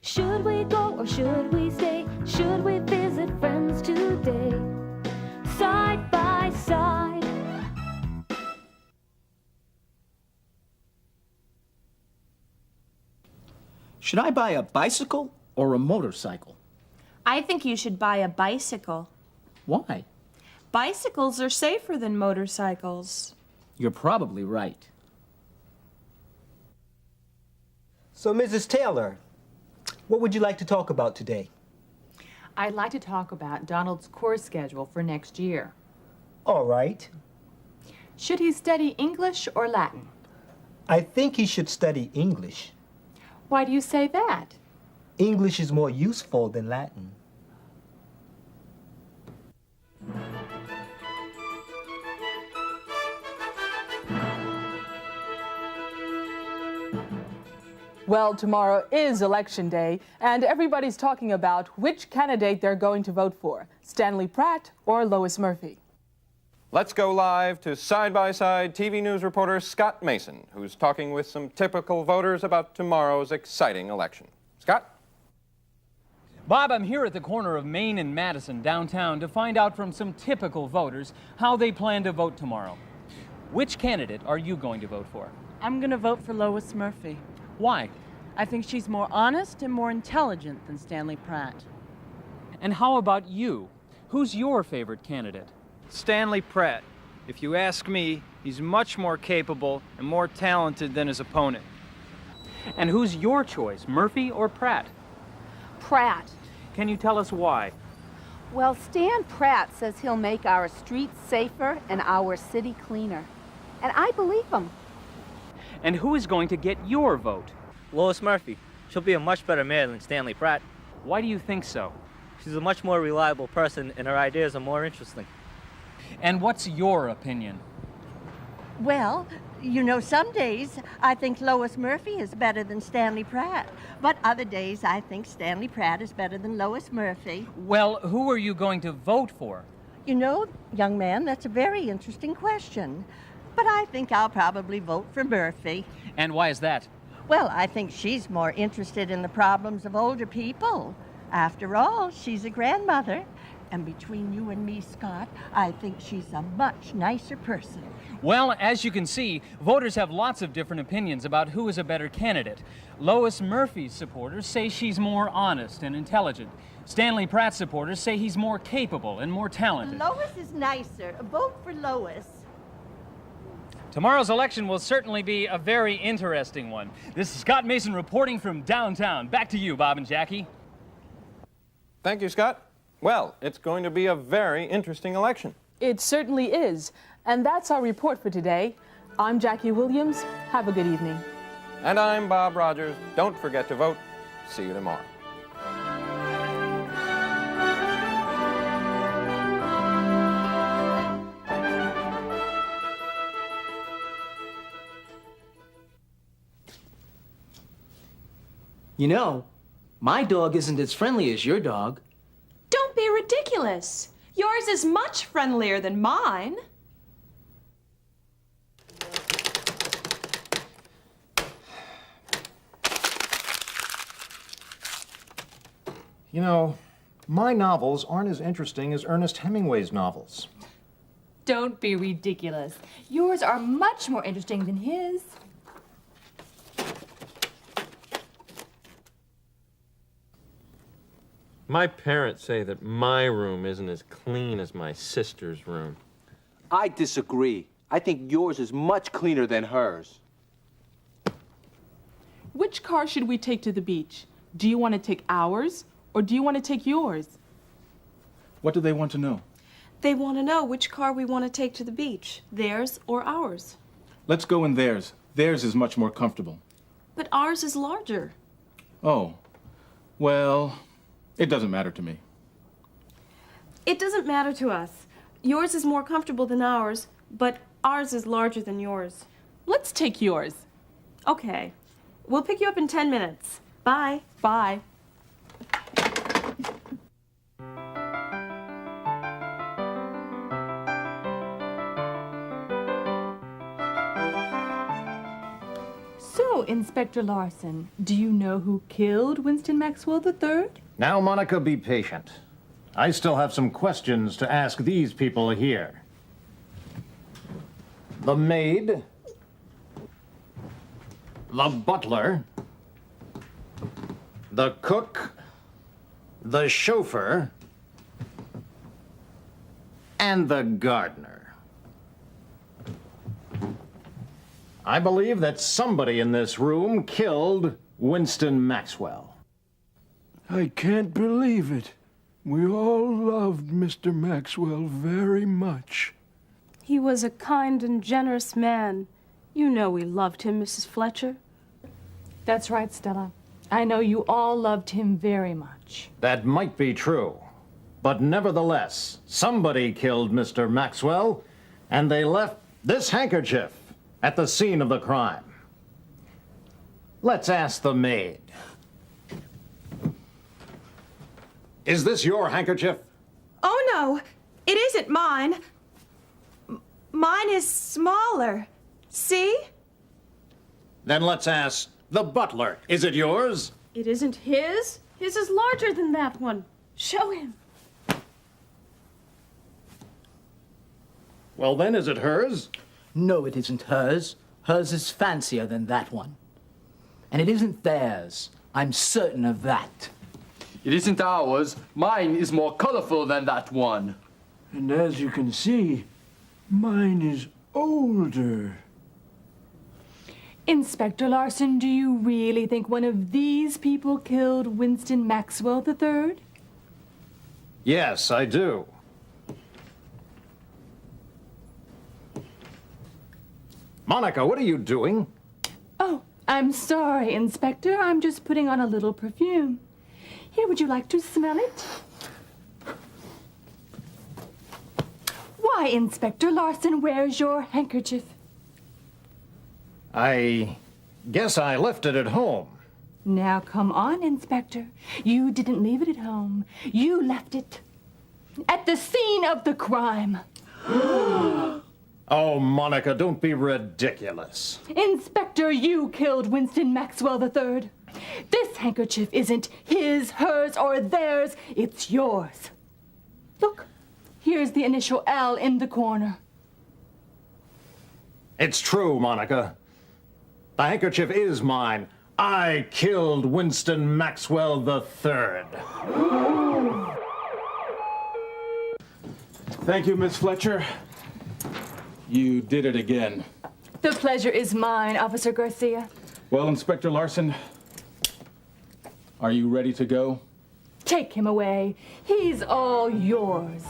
Should we go or should we stay? Should we visit friends today? Side by side. Should I buy a bicycle or a motorcycle? I think you should buy a bicycle. Why? Bicycles are safer than motorcycles. You're probably right. So, Mrs. Taylor, what would you like to talk about today? I'd like to talk about Donald's course schedule for next year. All right. Should he study English or Latin? I think he should study English. Why do you say that? English is more useful than Latin. Well, tomorrow is Election Day, and everybody's talking about which candidate they're going to vote for, Stanley Pratt or Lois Murphy. Let's go live to side-by-side TV news reporter Scott Mason, who's talking with some typical voters about tomorrow's exciting election. Scott? Bob, I'm here at the corner of Main and Madison downtown to find out from some typical voters how they plan to vote tomorrow. Which candidate are you going to vote for? I'm going to vote for Lois Murphy. Why? I think she's more honest and more intelligent than Stanley Pratt. And how about you? Who's your favorite candidate? Stanley Pratt. If you ask me, he's much more capable and more talented than his opponent. And who's your choice, Murphy or Pratt? Pratt. Can you tell us why? Well, Stan Pratt says he'll make our streets safer and our city cleaner. And I believe him. And who is going to get your vote? Lois Murphy. She'll be a much better mayor than Stanley Pratt. Why do you think so? She's a much more reliable person and her ideas are more interesting. And what's your opinion? Well, you know, some days I think Lois Murphy is better than Stanley Pratt. But other days I think Stanley Pratt is better than Lois Murphy. Well, who are you going to vote for? You know, young man, that's a very interesting question. But I think I'll probably vote for Murphy. And why is that? Well, I think she's more interested in the problems of older people. After all, she's a grandmother. And between you and me, Scott, I think she's a much nicer person. Well, as you can see, voters have lots of different opinions about who is a better candidate. Lois Murphy's supporters say she's more honest and intelligent. Stanley Pratt's supporters say he's more capable and more talented. Lois is nicer. Vote for Lois. Tomorrow's election will certainly be a very interesting one. This is Scott Mason reporting from downtown. Back to you, Bob and Jackie. Thank you, Scott. Well, it's going to be a very interesting election. It certainly is. And that's our report for today. I'm Jackie Williams. Have a good evening. And I'm Bob Rogers. Don't forget to vote. See you tomorrow. You know, my dog isn't as friendly as your dog. Don't be ridiculous. Yours is much friendlier than mine. You know, my novels aren't as interesting as Ernest Hemingway's novels. Don't be ridiculous. Yours are much more interesting than his. My parents say that my room isn't as clean as my sister's room. I disagree. I think yours is much cleaner than hers. Which car should we take to the beach? Do you want to take ours, or do you want to take yours? What do they want to know? They want to know which car we want to take to the beach, theirs or ours. Let's go in theirs. Theirs is much more comfortable. But ours is larger. Oh, well, it doesn't matter to me. It doesn't matter to us. Yours is more comfortable than ours, but ours is larger than yours. Let's take yours. Okay. We'll pick you up in 10 minutes. Bye. Bye. So, Inspector Larson, do you know who killed Winston Maxwell III? Now, Monica, be patient. I still have some questions to ask these people here. The maid, the butler, the cook, the chauffeur, and the gardener. I believe that somebody in this room killed Winston Maxwell. I can't believe it. We all loved Mr. Maxwell very much. He was a kind and generous man. You know we loved him, Mrs. Fletcher. That's right, Stella. I know you all loved him very much. That might be true. But nevertheless, somebody killed Mr. Maxwell, and they left this handkerchief at the scene of the crime. Let's ask the maid. Is this your handkerchief? Oh, no. It isn't mine. Mine is smaller. See? Then let's ask the butler. Is it yours? It isn't his. His is larger than that one. Show him. Well, then, is it hers? No, it isn't hers. Hers is fancier than that one. And it isn't theirs. I'm certain of that. It isn't ours. Mine is more colorful than that one. And as you can see, mine is older. Inspector Larson, do you really think one of these people killed Winston Maxwell III? Yes, I do. Monica, what are you doing? Oh, I'm sorry, Inspector. I'm just putting on a little perfume. Here, would you like to smell it? Why, Inspector Larson, where's your handkerchief? I guess I left it at home. Now, come on, Inspector. You didn't leave it at home. You left it at the scene of the crime. Oh, Monica, don't be ridiculous. Inspector, you killed Winston Maxwell III. This handkerchief isn't his, hers, or theirs. It's yours. Look, here's the initial L in the corner. It's true, Monica. The handkerchief is mine. I killed Winston Maxwell III. Thank you, Miss Fletcher. You did it again. The pleasure is mine, Officer Garcia. Well, Inspector Larson, are you ready to go? Take him away. He's all yours.